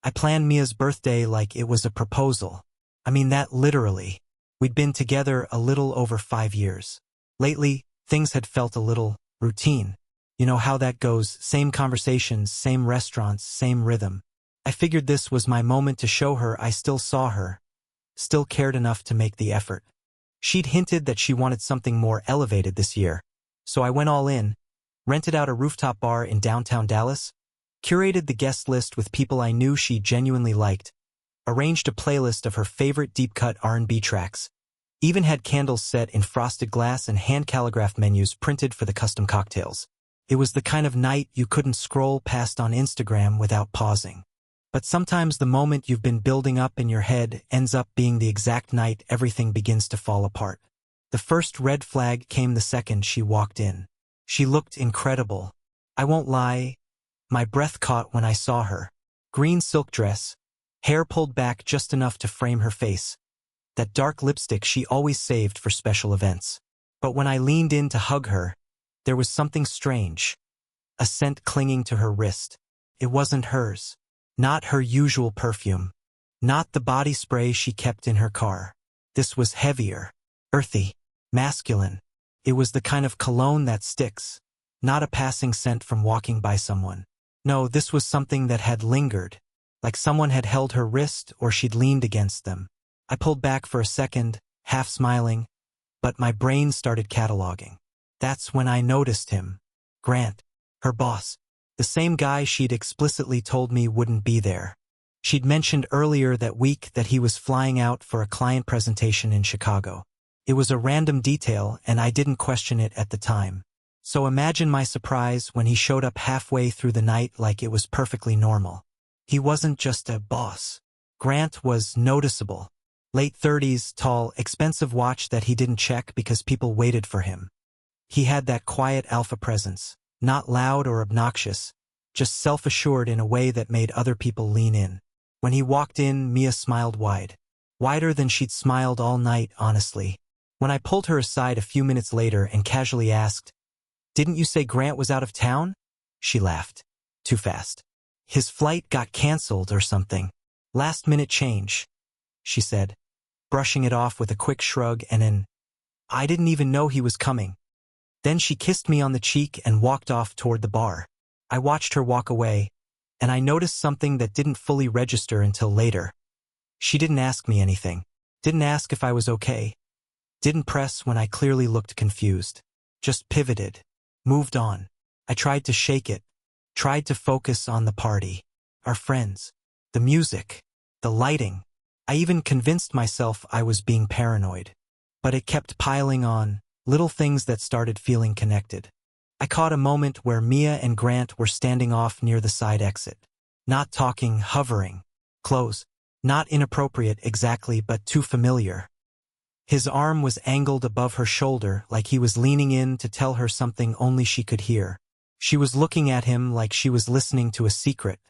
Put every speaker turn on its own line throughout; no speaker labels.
I planned Mia's birthday like it was a proposal. I mean that literally. We'd been together a little over 5 years. Lately, things had felt a little routine. You know how that goes, same conversations, same restaurants, same rhythm. I figured this was my moment to show her I still saw her, still cared enough to make the effort. She'd hinted that she wanted something more elevated this year, so I went all in, rented out a rooftop bar in downtown Dallas, curated the guest list with people I knew she genuinely liked, arranged a playlist of her favorite deep-cut R&B tracks, even had candles set in frosted glass and hand-calligraphed menus printed for the custom cocktails. It was the kind of night you couldn't scroll past on Instagram without pausing. But sometimes the moment you've been building up in your head ends up being the exact night everything begins to fall apart. The first red flag came the second she walked in. She looked incredible. I won't lie, my breath caught when I saw her. Green silk dress, hair pulled back just enough to frame her face. That dark lipstick she always saved for special events. But when I leaned in to hug her, there was something strange. A scent clinging to her wrist. It wasn't hers. Not her usual perfume. Not the body spray she kept in her car. This was heavier, earthy, masculine. It was the kind of cologne that sticks, not a passing scent from walking by someone. No, this was something that had lingered, like someone had held her wrist or she'd leaned against them. I pulled back for a second, half smiling, but my brain started cataloging. That's when I noticed him. Grant, her boss. The same guy she'd explicitly told me wouldn't be there. She'd mentioned earlier that week that he was flying out for a client presentation in Chicago. It was a random detail, and I didn't question it at the time. So imagine my surprise when he showed up halfway through the night like it was perfectly normal. He wasn't just a boss. Grant was noticeable. Late 30s, tall, expensive watch that he didn't check because people waited for him. He had that quiet alpha presence. Not loud or obnoxious, just self-assured in a way that made other people lean in. When he walked in, Mia smiled wide. Wider than she'd smiled all night, honestly. When I pulled her aside a few minutes later and casually asked, "Didn't you say Grant was out of town?" She laughed. Too fast. "His flight got canceled or something. Last-minute change," she said, brushing it off with a quick shrug and an, "I didn't even know he was coming." Then she kissed me on the cheek and walked off toward the bar. I watched her walk away, and I noticed something that didn't fully register until later. She didn't ask me anything. Didn't ask if I was okay. Didn't press when I clearly looked confused. Just pivoted. Moved on. I tried to shake it. Tried to focus on the party. Our friends. The music. The lighting. I even convinced myself I was being paranoid. But it kept piling on. Little things that started feeling connected. I caught a moment where Mia and Grant were standing off near the side exit. Not talking, hovering. Close. Not inappropriate exactly, but too familiar. His arm was angled above her shoulder like he was leaning in to tell her something only she could hear. She was looking at him like she was listening to a secret.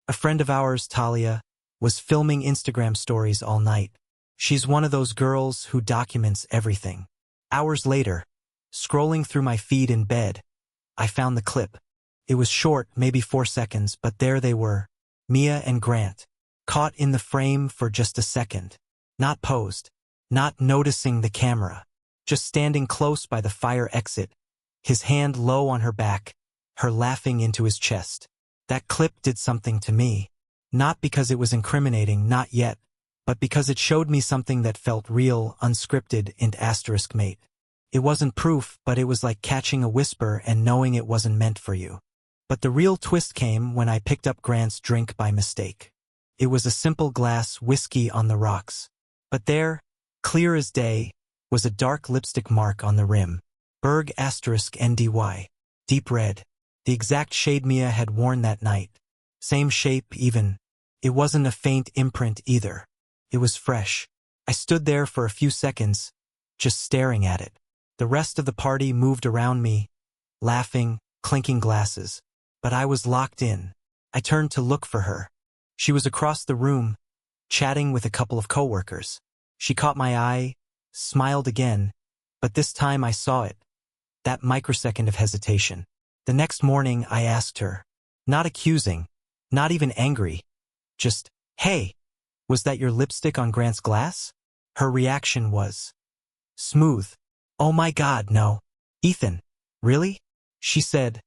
A friend of ours, Talia, was filming Instagram stories all night. She's one of those girls who documents everything. Hours later, scrolling through my feed in bed, I found the clip. It was short, maybe 4 seconds, but there they were, Mia and Grant, caught in the frame for just a second. Not posed, not noticing the camera, just standing close by the fire exit, his hand low on her back, her laughing into his chest. That clip did something to me. Not because it was incriminating, not yet, but because it showed me something that felt real, unscripted, and asterisk mate. It wasn't proof, but it was like catching a whisper and knowing it wasn't meant for you. But the real twist came when I picked up Grant's drink by mistake. It was a simple glass whiskey on the rocks. But there, clear as day, was a dark lipstick mark on the rim. Berg asterisk NDY. Deep red. The exact shade Mia had worn that night. Same shape, even. It wasn't a faint imprint either. It was fresh. I stood there for a few seconds, just staring at it. The rest of the party moved around me, laughing, clinking glasses. But I was locked in. I turned to look for her. She was across the room, chatting with a couple of coworkers. She caught my eye, smiled again, but this time I saw it. That microsecond of hesitation. The next morning I asked her, not accusing, not even angry, Just, "Hey, was that your lipstick on Grant's glass?" Her reaction was smooth. "Oh my God, no. Ethan, really?" she said,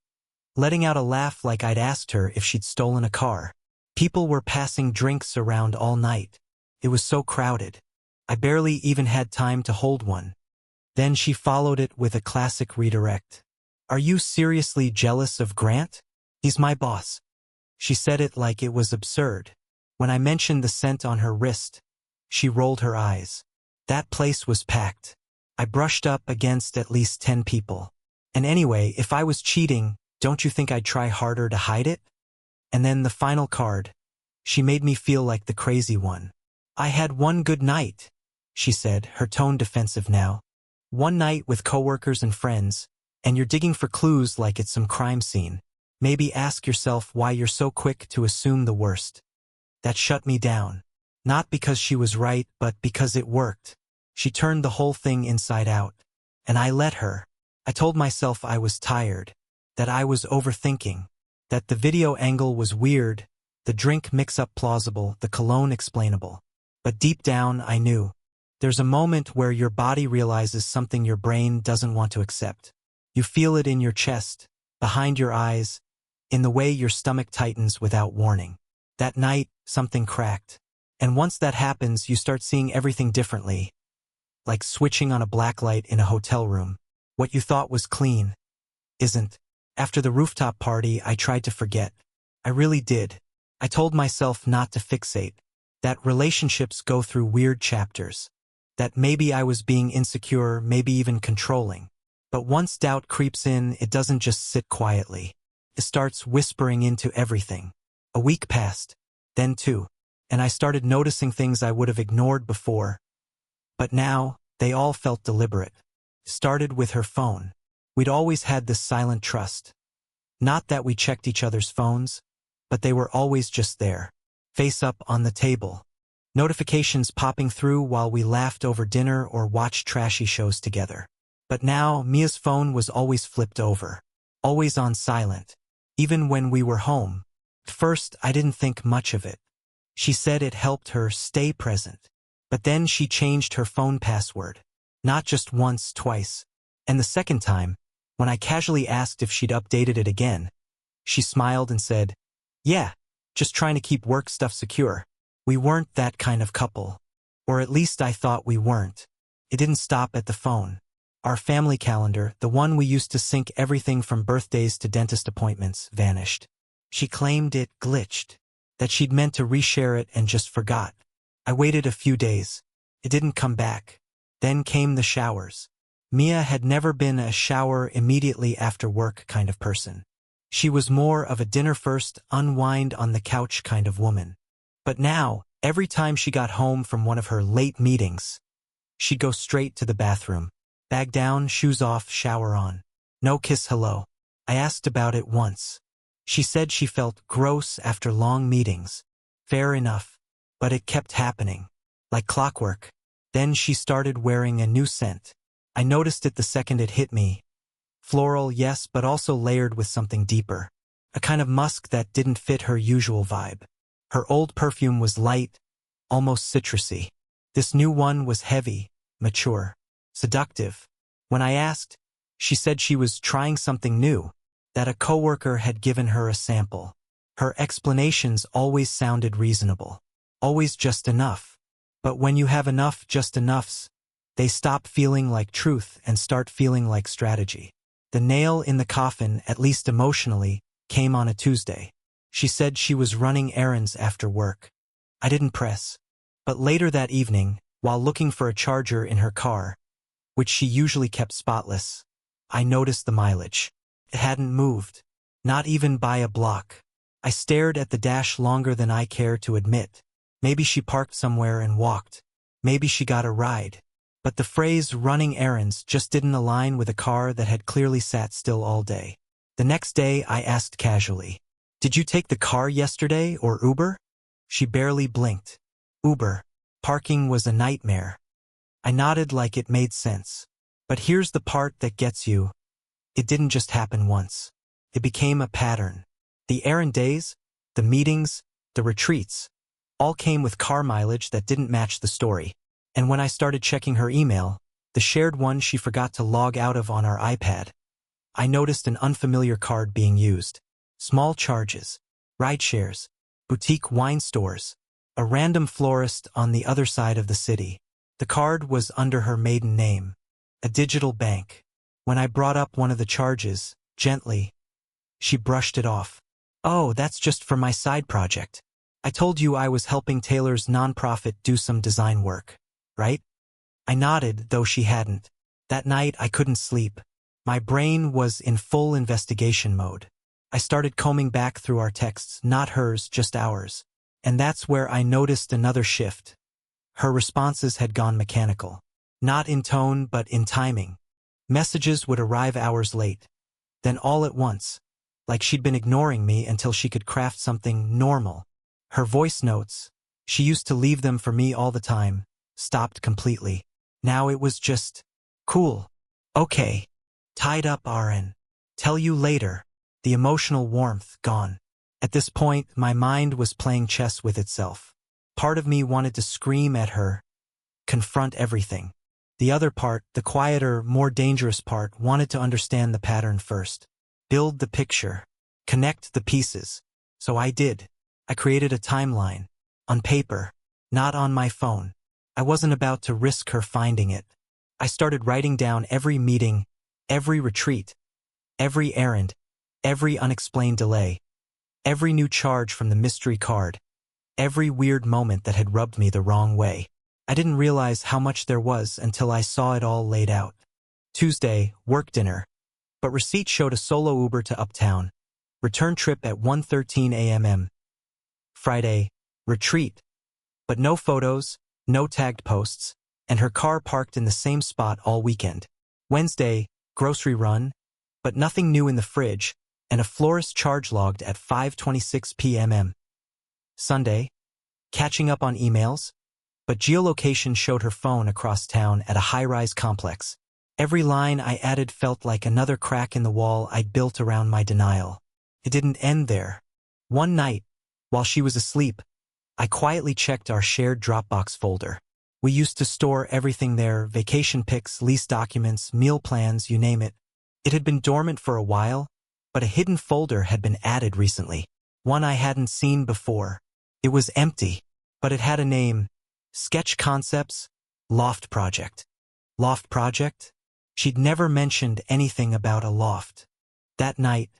letting out a laugh like I'd asked her if she'd stolen a car. People were passing drinks around all night. It was so crowded. I barely even had time to hold one. Then she followed it with a classic redirect. "Are you seriously jealous of Grant? He's my boss." She said it like it was absurd. When I mentioned the scent on her wrist, she rolled her eyes. That place was packed. I brushed up against at least 10 people. And anyway, if I was cheating, don't you think I'd try harder to hide it? And then the final card. She made me feel like the crazy one. "I had one good night," she said, her tone defensive now. "One night with coworkers and friends, and you're digging for clues like it's some crime scene. Maybe ask yourself why you're so quick to assume the worst." That shut me down. Not because she was right, but because it worked. She turned the whole thing inside out. And I let her. I told myself I was tired, that I was overthinking, that the video angle was weird, the drink mix-up plausible, the cologne explainable. But deep down, I knew. There's a moment where your body realizes something your brain doesn't want to accept. You feel it in your chest, behind your eyes, in the way your stomach tightens without warning. That night, something cracked. And once that happens, you start seeing everything differently. Like switching on a black light in a hotel room. What you thought was clean isn't. After the rooftop party, I tried to forget. I really did. I told myself not to fixate. That relationships go through weird chapters. That maybe I was being insecure, maybe even controlling. But once doubt creeps in, it doesn't just sit quietly. It starts whispering into everything. A week passed, then 2, and I started noticing things I would have ignored before. But now, they all felt deliberate. Started with her phone. We'd always had this silent trust. Not that we checked each other's phones, but they were always just there, face up on the table. Notifications popping through while we laughed over dinner or watched trashy shows together. But now, Mia's phone was always flipped over. Always on silent. Even when we were home. At first, I didn't think much of it. She said it helped her stay present. But then she changed her phone password. Not just once, twice. And the second time, when I casually asked if she'd updated it again, she smiled and said, "Yeah, just trying to keep work stuff secure." We weren't that kind of couple. Or at least I thought we weren't. It didn't stop at the phone. Our family calendar, the one we used to sync everything from birthdays to dentist appointments, vanished. She claimed it glitched. That she'd meant to reshare it and just forgot. I waited a few days. It didn't come back. Then came the showers. Mia had never been a shower immediately after work kind of person. She was more of a dinner first, unwind on the couch kind of woman. But now, every time she got home from one of her late meetings, she'd go straight to the bathroom. Bag down, shoes off, shower on. No kiss hello. I asked about it once. She said she felt gross after long meetings. Fair enough. But it kept happening. Like clockwork. Then she started wearing a new scent. I noticed it the second it hit me. Floral, yes, but also layered with something deeper. A kind of musk that didn't fit her usual vibe. Her old perfume was light, almost citrusy. This new one was heavy, mature, seductive. When I asked, she said she was trying something new, that a coworker had given her a sample. Her explanations always sounded reasonable. Always just enough. But when you have enough just enoughs, they stop feeling like truth and start feeling like strategy. The nail in the coffin, at least emotionally, came on a Tuesday. She said she was running errands after work. I didn't press. But later that evening, while looking for a charger in her car, which she usually kept spotless, I noticed the mileage. It hadn't moved. Not even by a block. I stared at the dash longer than I cared to admit. Maybe she parked somewhere and walked. Maybe she got a ride. But the phrase running errands just didn't align with a car that had clearly sat still all day. The next day I asked casually, "Did you take the car yesterday or Uber?" She barely blinked. Uber. Parking was a nightmare. I nodded like it made sense. But here's the part that gets you. It didn't just happen once. It became a pattern. The errand days, the meetings, the retreats. All came with car mileage that didn't match the story. And when I started checking her email, the shared one she forgot to log out of on our iPad, I noticed an unfamiliar card being used. Small charges, ride shares, boutique wine stores, a random florist on the other side of the city. The card was under her maiden name, a digital bank. When I brought up one of the charges, gently, she brushed it off. "Oh, that's just for my side project. I told you I was helping Taylor's nonprofit do some design work, right?" I nodded, though she hadn't. That night I couldn't sleep. My brain was in full investigation mode. I started combing back through our texts, not hers, just ours. And that's where I noticed another shift. Her responses had gone mechanical. Not in tone, but in timing. Messages would arrive hours late. Then all at once, like she'd been ignoring me until she could craft something normal. Her voice notes, she used to leave them for me all the time, stopped completely. Now it was just, "Cool. Okay. Tied up RN. Tell you later." The emotional warmth gone. At this point, my mind was playing chess with itself. Part of me wanted to scream at her, confront everything. The other part, the quieter, more dangerous part, wanted to understand the pattern first. Build the picture. Connect the pieces. So I did. I created a timeline. On paper. Not on my phone. I wasn't about to risk her finding it. I started writing down every meeting, every retreat, every errand, every unexplained delay, every new charge from the mystery card, every weird moment that had rubbed me the wrong way. I didn't realize how much there was until I saw it all laid out. Tuesday, work dinner. But receipt showed a solo Uber to Uptown. Return trip at 1:13 a.m. Friday, retreat. But no photos, no tagged posts, and her car parked in the same spot all weekend. Wednesday, grocery run, but nothing new in the fridge, and a florist charge logged at 5:26 p.m. Sunday, catching up on emails, but geolocation showed her phone across town at a high-rise complex. Every line I added felt like another crack in the wall I'd built around my denial. It didn't end there. One night, while she was asleep, I quietly checked our shared Dropbox folder. We used to store everything there, vacation pics, lease documents, meal plans, you name it. It had been dormant for a while, but a hidden folder had been added recently. One I hadn't seen before. It was empty, but it had a name. Sketch Concepts, Loft Project. Loft Project? She'd never mentioned anything about a loft. That night,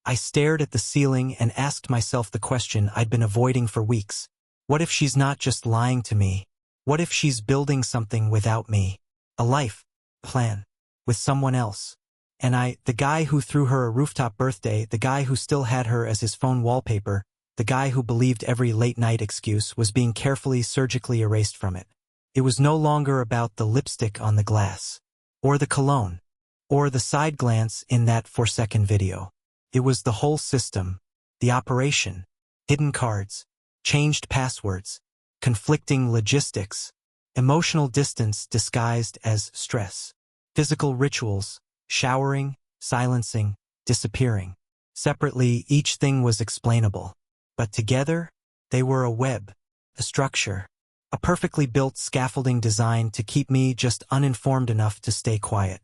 I stared at the ceiling and asked myself the question I'd been avoiding for weeks. What if she's not just lying to me? What if she's building something without me? A life plan with someone else. And the guy who threw her a rooftop birthday, the guy who still had her as his phone wallpaper, the guy who believed every late-night excuse was being carefully, surgically erased from it. It was no longer about the lipstick on the glass, or the cologne, or the side glance in that 4-second video. It was the whole system, the operation, hidden cards, changed passwords, conflicting logistics, emotional distance disguised as stress, physical rituals, showering, silencing, disappearing. Separately, each thing was explainable. But together, they were a web, a structure, a perfectly built scaffolding designed to keep me just uninformed enough to stay quiet.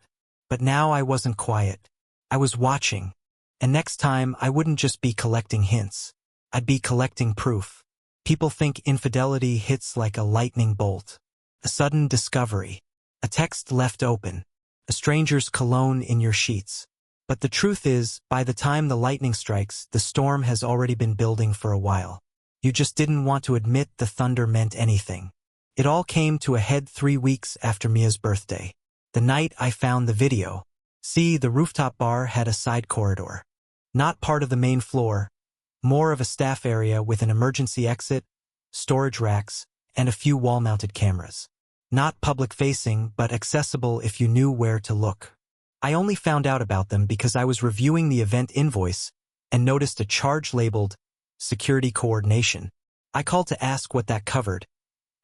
But now I wasn't quiet. I was watching. And next time, I wouldn't just be collecting hints. I'd be collecting proof. People think infidelity hits like a lightning bolt. A sudden discovery. A text left open. A stranger's cologne in your sheets. But the truth is, by the time the lightning strikes, the storm has already been building for a while. You just didn't want to admit the thunder meant anything. It all came to a head 3 weeks after Mia's birthday. The night I found the video. See, the rooftop bar had a side corridor. Not part of the main floor, more of a staff area with an emergency exit, storage racks, and a few wall-mounted cameras. Not public-facing, but accessible if you knew where to look. I only found out about them because I was reviewing the event invoice and noticed a charge labeled Security Coordination. I called to ask what that covered,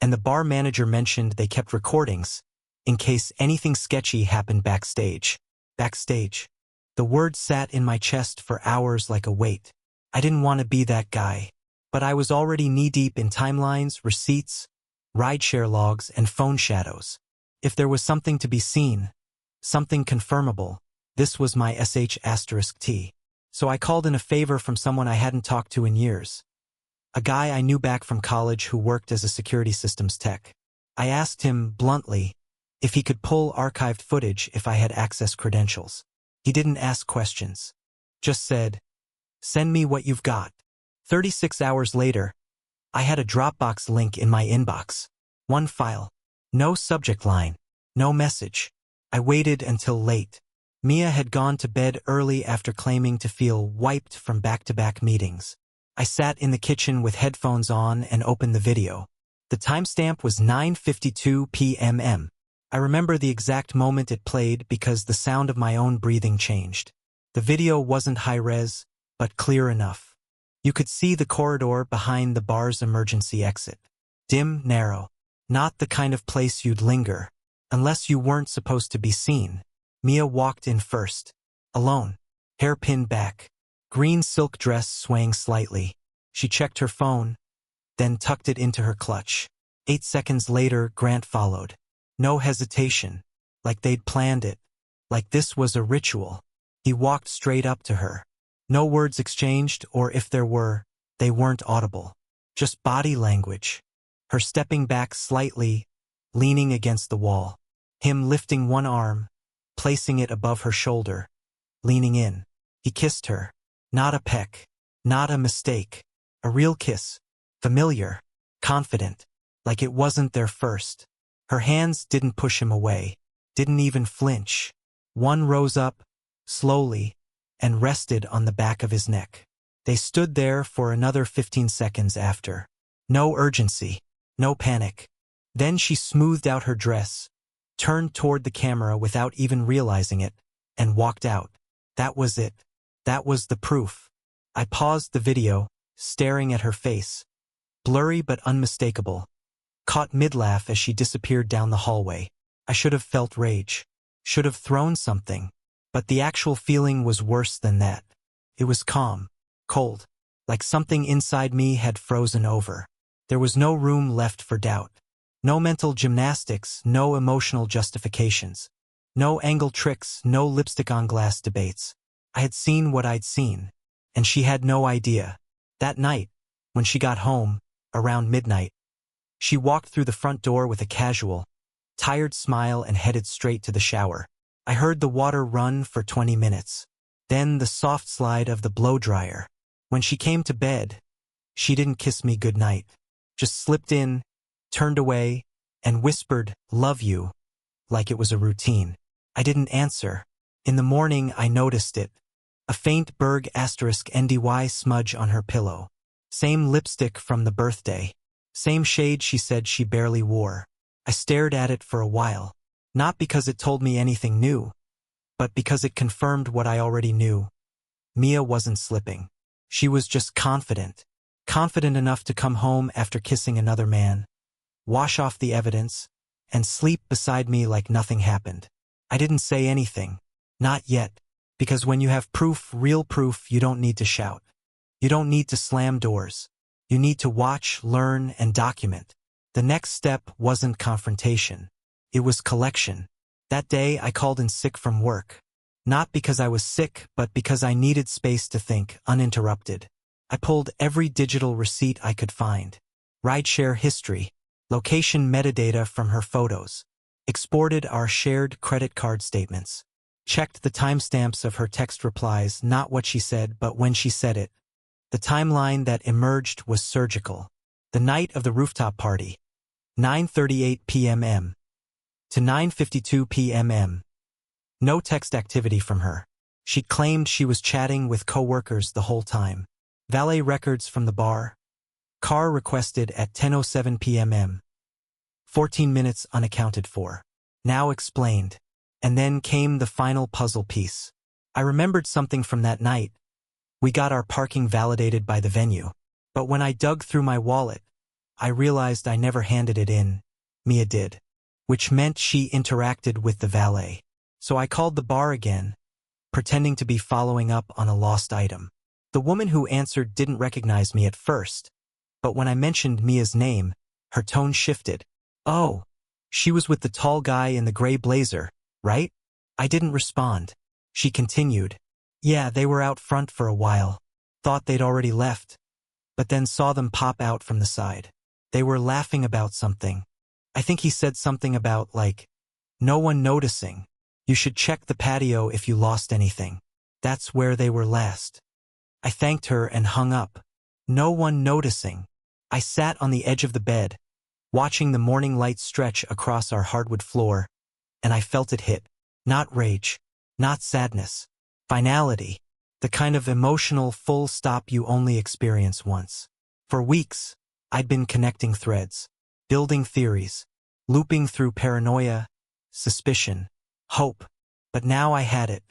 and the bar manager mentioned they kept recordings in case anything sketchy happened backstage. Backstage. The word sat in my chest for hours like a weight. I didn't want to be that guy. But I was already knee-deep in timelines, receipts, rideshare logs, and phone shadows. If there was something to be seen, something confirmable, this was my sh*T. So I called in a favor from someone I hadn't talked to in years. A guy I knew back from college who worked as a security systems tech. I asked him, bluntly, if he could pull archived footage if I had access credentials. He didn't ask questions. Just said, "Send me what you've got." 36 hours later, I had a Dropbox link in my inbox. One file. No subject line. No message. I waited until late. Mia had gone to bed early after claiming to feel wiped from back-to-back meetings. I sat in the kitchen with headphones on and opened the video. The timestamp was 9:52 p.m. I remember the exact moment it played because the sound of my own breathing changed. The video wasn't high-res, but clear enough. You could see the corridor behind the bar's emergency exit. Dim, narrow. Not the kind of place you'd linger, unless you weren't supposed to be seen. Mia walked in first. Alone. Hair pinned back. Green silk dress swaying slightly. She checked her phone, then tucked it into her clutch. 8 seconds later, Grant followed. No hesitation. Like they'd planned it. Like this was a ritual. He walked straight up to her. No words exchanged, or if there were, they weren't audible. Just body language. Her stepping back slightly, leaning against the wall. Him lifting one arm, placing it above her shoulder, leaning in. He kissed her. Not a peck. Not a mistake. A real kiss. Familiar. Confident. Like it wasn't their first. Her hands didn't push him away. Didn't even flinch. One rose up, slowly, and rested on the back of his neck. They stood there for another 15 seconds after. No urgency. No panic. Then she smoothed out her dress, turned toward the camera without even realizing it, and walked out. That was it. That was the proof. I paused the video, staring at her face. Blurry but unmistakable. Caught mid-laugh as she disappeared down the hallway. I should have felt rage. Should have thrown something. But the actual feeling was worse than that. It was calm. Cold. Like something inside me had frozen over. There was no room left for doubt. No mental gymnastics, no emotional justifications. No angle tricks, no lipstick on glass debates. I had seen what I'd seen. And she had no idea. That night, when she got home, around midnight, she walked through the front door with a casual, tired smile and headed straight to the shower. I heard the water run for 20 minutes. Then the soft slide of the blow dryer. When she came to bed, she didn't kiss me goodnight. Just slipped in, turned away, and whispered, "Love you," like it was a routine. I didn't answer. In the morning, I noticed it. A faint Berg *NDY smudge on her pillow. Same lipstick from the birthday. Same shade she said she barely wore. I stared at it for a while. Not because it told me anything new, but because it confirmed what I already knew. Mia wasn't slipping. She was just confident. Confident enough to come home after kissing another man, wash off the evidence, and sleep beside me like nothing happened. I didn't say anything. Not yet. Because when you have proof, real proof, you don't need to shout. You don't need to slam doors. You need to watch, learn, and document. The next step wasn't confrontation. It was collection. That day, I called in sick from work. Not because I was sick, but because I needed space to think, uninterrupted. I pulled every digital receipt I could find. Rideshare history, location metadata from her photos. Exported our shared credit card statements. Checked the timestamps of her text replies, not what she said, but when she said it. The timeline that emerged was surgical. The night of the rooftop party. 9:38 p.m. to 9:52 p.m. No text activity from her. She claimed she was chatting with coworkers the whole time. Valet records from the bar. Car requested at 10:07 p.m. 14 minutes unaccounted for. Now explained. And then came the final puzzle piece. I remembered something from that night. We got our parking validated by the venue. But when I dug through my wallet, I realized I never handed it in. Mia did. Which meant she interacted with the valet. So I called the bar again, pretending to be following up on a lost item. The woman who answered didn't recognize me at first, But when I mentioned Mia's name, her tone shifted. Oh, she was with the tall guy in the gray blazer, right? I didn't respond. She continued. Yeah, they were out front for a while. Thought they'd already left, but then saw them pop out from the side. They were laughing about something. I think he said something about, like, no one noticing. You should check the patio if you lost anything. That's where they were last. I thanked her and hung up. No one noticing. I sat on the edge of the bed, watching the morning light stretch across our hardwood floor, and I felt it hit. Not rage, not sadness. Finality. The kind of emotional full stop you only experience once. For weeks, I'd been connecting threads, building theories, looping through paranoia, suspicion, hope. But now I had it.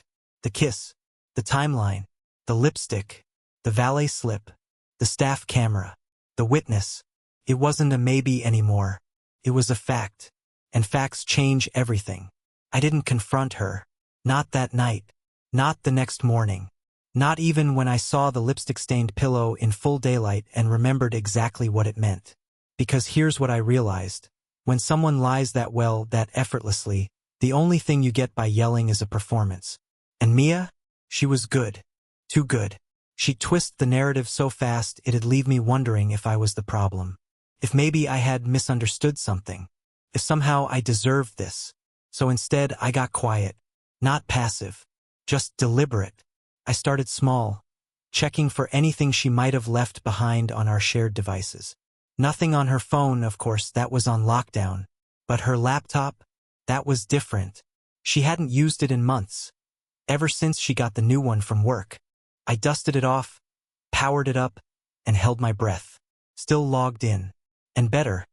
The kiss, the timeline, the lipstick, the valet slip, the staff camera, the witness. It wasn't a maybe anymore. It was a fact. And facts change everything. I didn't confront her. Not that night. Not the next morning. Not even when I saw the lipstick-stained pillow in full daylight and remembered exactly what it meant. Because here's what I realized. When someone lies that well, that effortlessly, the only thing you get by yelling is a performance. And Mia? She was good. Too good. She'd twist the narrative so fast it'd leave me wondering if I was the problem. If maybe I had misunderstood something. If somehow I deserved this. So instead, I got quiet. Not passive. Just deliberate. I started small, checking for anything she might have left behind on our shared devices. Nothing on her phone, of course, that was on lockdown. But her laptop? That was different. She hadn't used it in months. Ever since she got the new one from work. I dusted it off, powered it up, and held my breath. Still logged in. And better.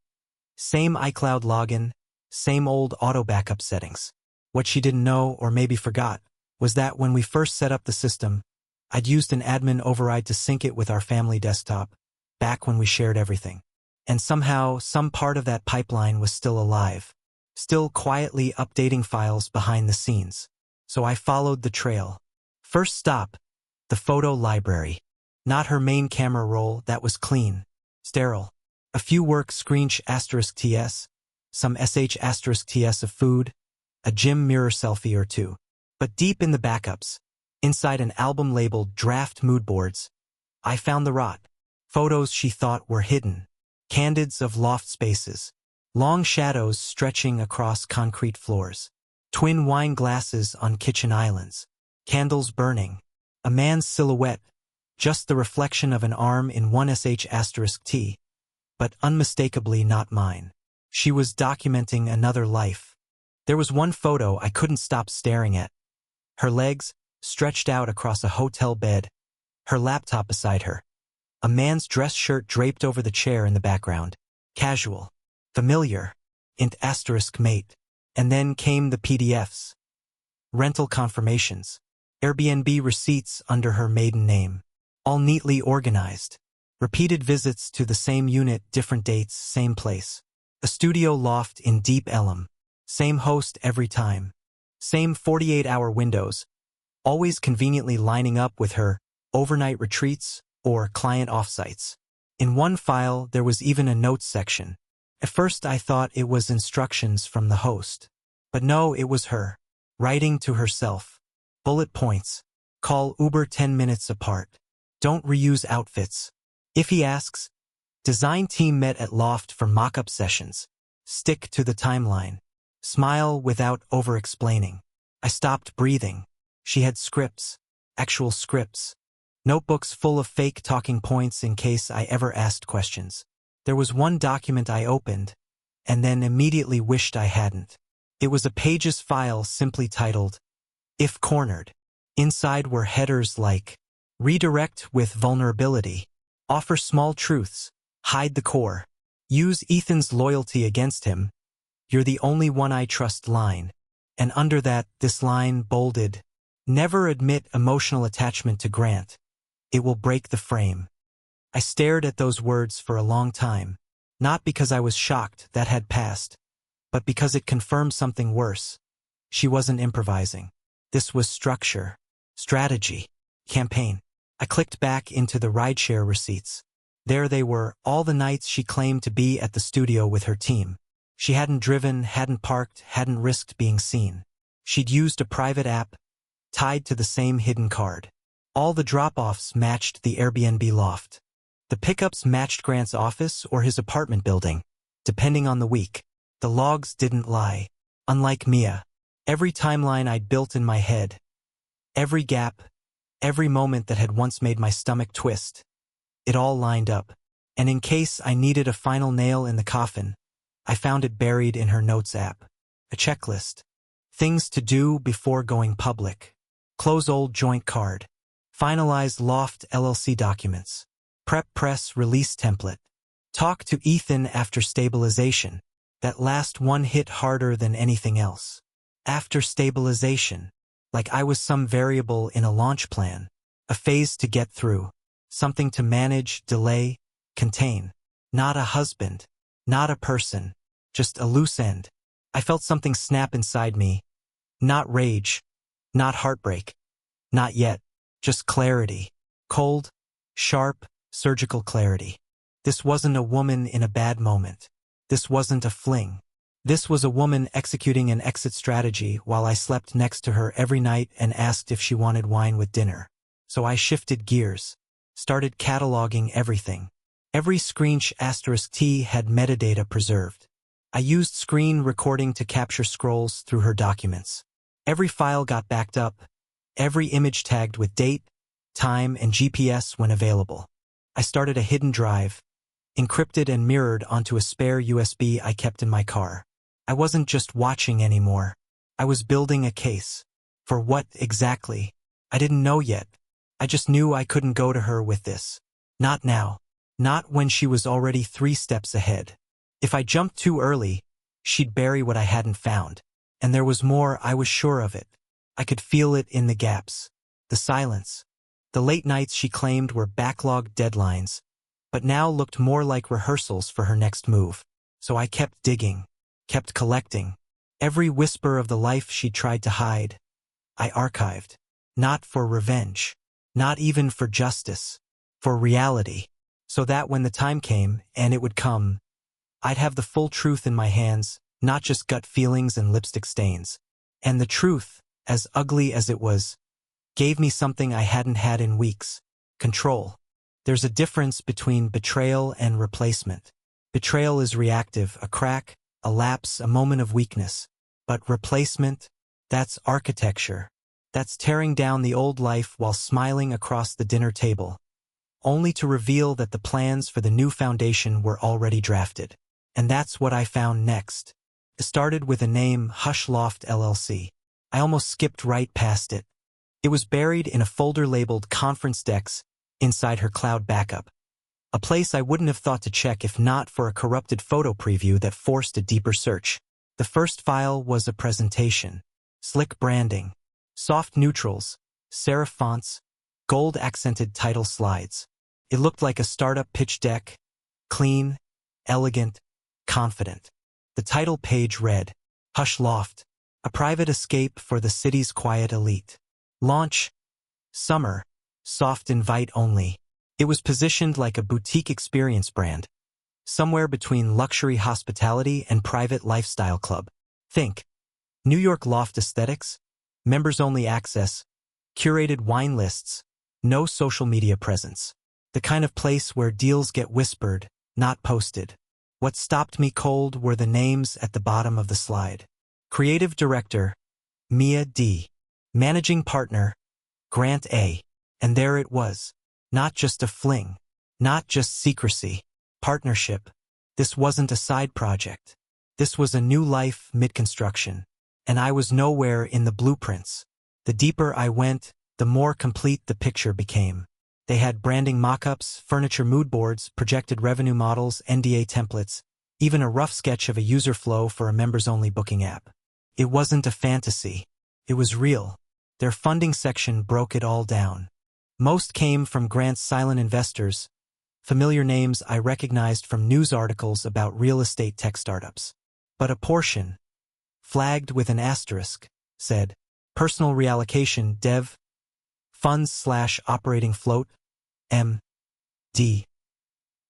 Same iCloud login, same old auto backup settings. What she didn't know, or maybe forgot, was that when we first set up the system, I'd used an admin override to sync it with our family desktop, back when we shared everything. And somehow, some part of that pipeline was still alive, still quietly updating files behind the scenes. So I followed the trail. First stop, the photo library. Not her main camera roll, that was clean, sterile. A few work screensh *TS, some *TS of food, a gym mirror selfie or two. But deep in the backups, inside an album labeled Draft Mood Boards, I found the rot. Photos she thought were hidden. Candids of loft spaces. Long shadows stretching across concrete floors. Twin wine glasses on kitchen islands. Candles burning. A man's silhouette. Just the reflection of an arm in one *T. But unmistakably not mine. She was documenting another life. There was one photo I couldn't stop staring at. Her legs, stretched out across a hotel bed. Her laptop beside her. A man's dress shirt draped over the chair in the background. Casual. Familiar. Int * mate. And then came the PDFs. Rental confirmations. Airbnb receipts under her maiden name. All neatly organized. Repeated visits to the same unit, different dates, same place. A studio loft in Deep Ellum. Same host every time. Same 48-hour windows. Always conveniently lining up with her overnight retreats or client offsites. In one file, there was even a notes section. At first, I thought it was instructions from the host. But no, it was her. Writing to herself. Bullet points. Call Uber 10 minutes apart. Don't reuse outfits. If he asks, design team met at loft for mock-up sessions. Stick to the timeline. Smile without over-explaining. I stopped breathing. She had scripts. Actual scripts. Notebooks full of fake talking points in case I ever asked questions. There was one document I opened, and then immediately wished I hadn't. It was a pages file simply titled, If Cornered. Inside were headers like, redirect with vulnerability. Offer small truths. Hide the core. Use Ethan's loyalty against him. You're the only one I trust line. And under that, this line bolded. Never admit emotional attachment to Grant. It will break the frame. I stared at those words for a long time. Not because I was shocked that had passed, but because it confirmed something worse. She wasn't improvising. This was structure. Strategy. Campaign. I clicked back into the rideshare receipts. There they were, all the nights she claimed to be at the studio with her team. She hadn't driven, hadn't parked, hadn't risked being seen. She'd used a private app, tied to the same hidden card. All the drop-offs matched the Airbnb loft. The pickups matched Grant's office or his apartment building, depending on the week. The logs didn't lie. Unlike Mia, every timeline I'd built in my head, every gap, every moment that had once made my stomach twist, it all lined up. And in case I needed a final nail in the coffin, I found it buried in her notes app. A checklist. Things to do before going public. Close old joint card. Finalize Loft LLC documents. Prep press release template. Talk to Ethan after stabilization. That last one hit harder than anything else. After stabilization. Like I was some variable in a launch plan. A phase to get through. Something to manage, delay, contain. Not a husband. Not a person. Just a loose end. I felt something snap inside me. Not rage. Not heartbreak. Not yet. Just clarity. Cold, sharp, surgical clarity. This wasn't a woman in a bad moment. This wasn't a fling. This was a woman executing an exit strategy while I slept next to her every night and asked if she wanted wine with dinner. So I shifted gears. Started cataloging everything. Every screensh *T had metadata preserved. I used screen recording to capture scrolls through her documents. Every file got backed up. Every image tagged with date, time, and GPS when available. I started a hidden drive, encrypted and mirrored onto a spare USB I kept in my car. I wasn't just watching anymore. I was building a case. For what exactly? I didn't know yet. I just knew I couldn't go to her with this. Not now. Not when she was already 3 steps ahead. If I jumped too early, she'd bury what I hadn't found. And there was more, I was sure of it. I could feel it in the gaps. The silence. The late nights she claimed were backlogged deadlines, but now looked more like rehearsals for her next move. So I kept digging. Kept collecting. Every whisper of the life she tried to hide, I archived. Not for revenge. Not even for justice. For reality. So that when the time came, and it would come, I'd have the full truth in my hands, not just gut feelings and lipstick stains. And the truth, as ugly as it was, gave me something I hadn't had in weeks. Control. There's a difference between betrayal and replacement. Betrayal is reactive, a crack, a lapse, a moment of weakness. But replacement, that's architecture. That's tearing down the old life while smiling across the dinner table, only to reveal that the plans for the new foundation were already drafted. And that's what I found next. It started with a name, Hush Loft LLC. I almost skipped right past it. It was buried in a folder labeled Conference Decks inside her cloud backup. A place I wouldn't have thought to check if not for a corrupted photo preview that forced a deeper search. The first file was a presentation. Slick branding. Soft neutrals. Serif fonts. Gold-accented title slides. It looked like a startup pitch deck. Clean, elegant, confident. The title page read, Hush Loft, a private escape for the city's quiet elite. Launch, summer, soft invite only. It was positioned like a boutique experience brand, somewhere between luxury hospitality and private lifestyle club. Think, New York loft aesthetics, members-only access, curated wine lists, no social media presence. The kind of place where deals get whispered, not posted. What stopped me cold were the names at the bottom of the slide. Creative Director, Mia D. Managing Partner, Grant A. And there it was. Not just a fling. Not just secrecy. Partnership. This wasn't a side project. This was a new life mid-construction. And I was nowhere in the blueprints. The deeper I went, the more complete the picture became. They had branding mock-ups, furniture mood boards, projected revenue models, NDA templates, even a rough sketch of a user flow for a members-only booking app. It wasn't a fantasy. It was real. Their funding section broke it all down. Most came from Grant's silent investors, familiar names I recognized from news articles about real estate tech startups. But a portion, flagged with an asterisk, said, Personal reallocation, Dev, funds/operating float, M.D.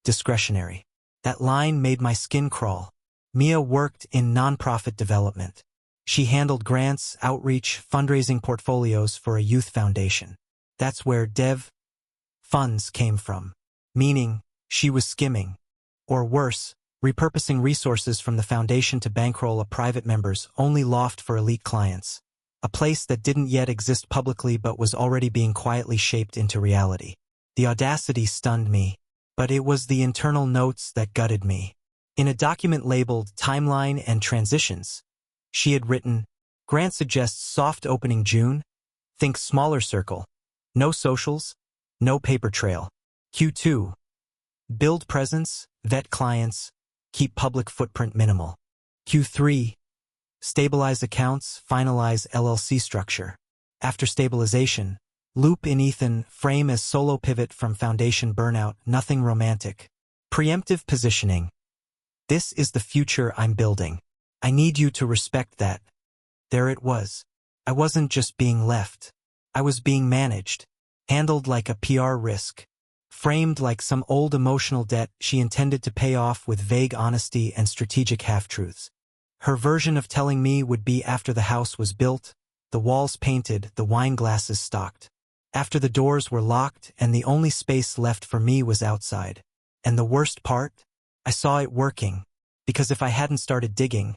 discretionary. That line made my skin crawl. Mia worked in nonprofit development. She handled grants, outreach, fundraising portfolios for a youth foundation. That's where dev funds came from. Meaning, she was skimming. Or worse, repurposing resources from the foundation to bankroll a private members only loft for elite clients. A place that didn't yet exist publicly but was already being quietly shaped into reality. The audacity stunned me, but it was the internal notes that gutted me. In a document labeled Timeline and Transitions, she had written, "Grant suggests soft opening June. Think smaller circle. No socials. No paper trail. Q2. Build presence, vet clients, keep public footprint minimal. Q3. Stabilize accounts, finalize LLC structure. After stabilization, loop in Ethan, frame as solo pivot from foundation burnout, nothing romantic. Preemptive positioning. This is the future I'm building. I need you to respect that." There it was. I wasn't just being left. I was being managed, handled like a PR risk, framed like some old emotional debt she intended to pay off with vague honesty and strategic half-truths. Her version of telling me would be after the house was built, the walls painted, the wine glasses stocked. After the doors were locked and the only space left for me was outside. And the worst part? I saw it working. Because if I hadn't started digging,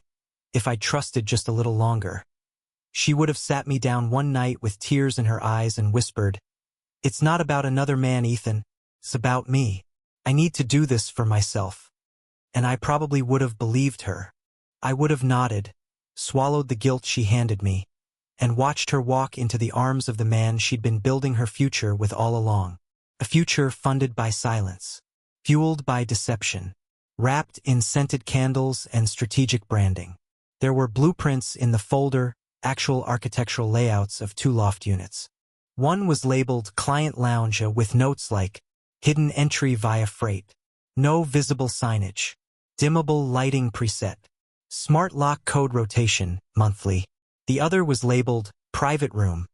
if I trusted just a little longer, she would have sat me down one night with tears in her eyes and whispered, "It's not about another man, Ethan. It's about me. I need to do this for myself." And I probably would have believed her. I would have nodded, swallowed the guilt she handed me, and watched her walk into the arms of the man she'd been building her future with all along. A future funded by silence, fueled by deception, wrapped in scented candles and strategic branding. There were blueprints in the folder, actual architectural layouts of 2 loft units. One was labeled Client Lounge with notes like, "Hidden entry via freight. No visible signage. Dimmable lighting preset. Smart lock code rotation, monthly." The other was labeled Private Room.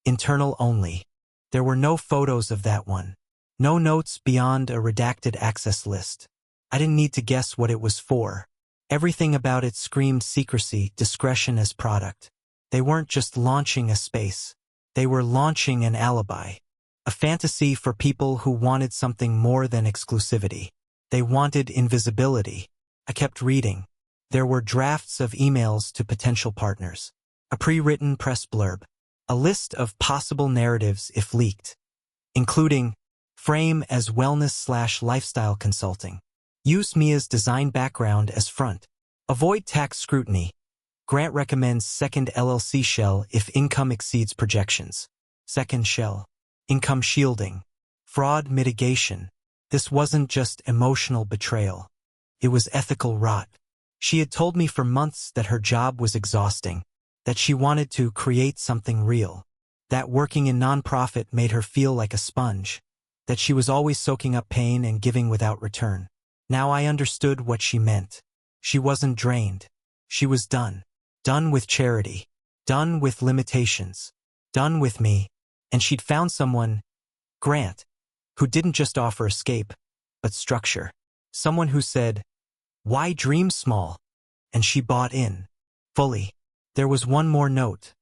Internal only. There were no photos of that one. No notes beyond a redacted access list. I didn't need to guess what it was for. Everything about it screamed secrecy, discretion as product. They weren't just launching a space. They were launching an alibi. A fantasy for people who wanted something more than exclusivity. They wanted invisibility. I kept reading. There were drafts of emails to potential partners. A pre-written press blurb. A list of possible narratives if leaked. Including, frame as wellness/lifestyle consulting. Use Mia's design background as front. Avoid tax scrutiny. Grant recommends second LLC shell if income exceeds projections. Second shell. Income shielding. Fraud mitigation. This wasn't just emotional betrayal. It was ethical rot. She had told me for months that her job was exhausting, that she wanted to create something real, that working in nonprofit made her feel like a sponge, that she was always soaking up pain and giving without return. Now I understood what she meant. She wasn't drained. She was done. Done with charity. Done with limitations. Done with me. And she'd found someone, Grant, who didn't just offer escape, but structure. Someone who said, "Why dream small?" And she bought in. Fully. There was one more note.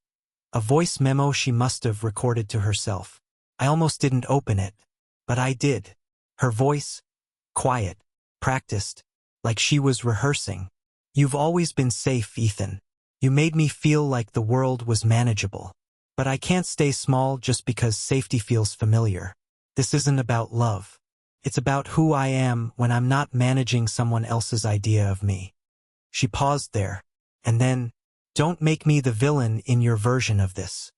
A voice memo she must have recorded to herself. I almost didn't open it, but I did. Her voice, quiet, practiced, like she was rehearsing. "You've always been safe, Ethan. You made me feel like the world was manageable. But I can't stay small just because safety feels familiar. This isn't about love. It's about who I am when I'm not managing someone else's idea of me." She paused there, and then, "Don't make me the villain in your version of this."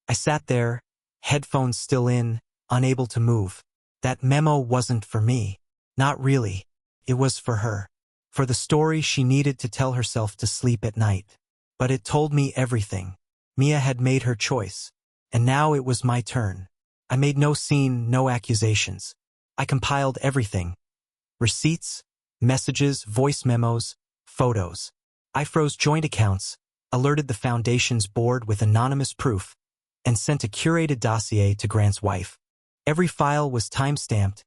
I sat there, headphones still in, unable to move. That memo wasn't for me. Not really. It was for her. For the story she needed to tell herself to sleep at night. But it told me everything. Mia had made her choice, and now it was my turn. I made no scene, no accusations. I compiled everything. Receipts, messages, voice memos, photos. I froze joint accounts, alerted the foundation's board with anonymous proof, and sent a curated dossier to Grant's wife. Every file was time-stamped,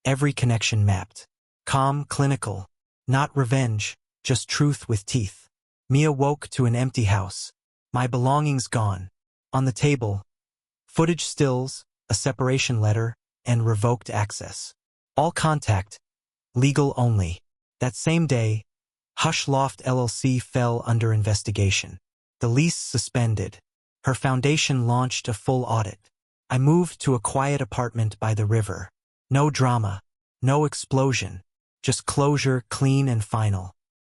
every connection mapped. Calm, clinical. Not revenge, just truth with teeth. Mia woke to an empty house. My belongings gone. On the table, footage stills, a separation letter, and revoked access. All contact, legal only. That same day, Hush Loft LLC fell under investigation. The lease suspended. Her foundation launched a full audit. I moved to a quiet apartment by the river. No drama, no explosion, just closure, clean and final.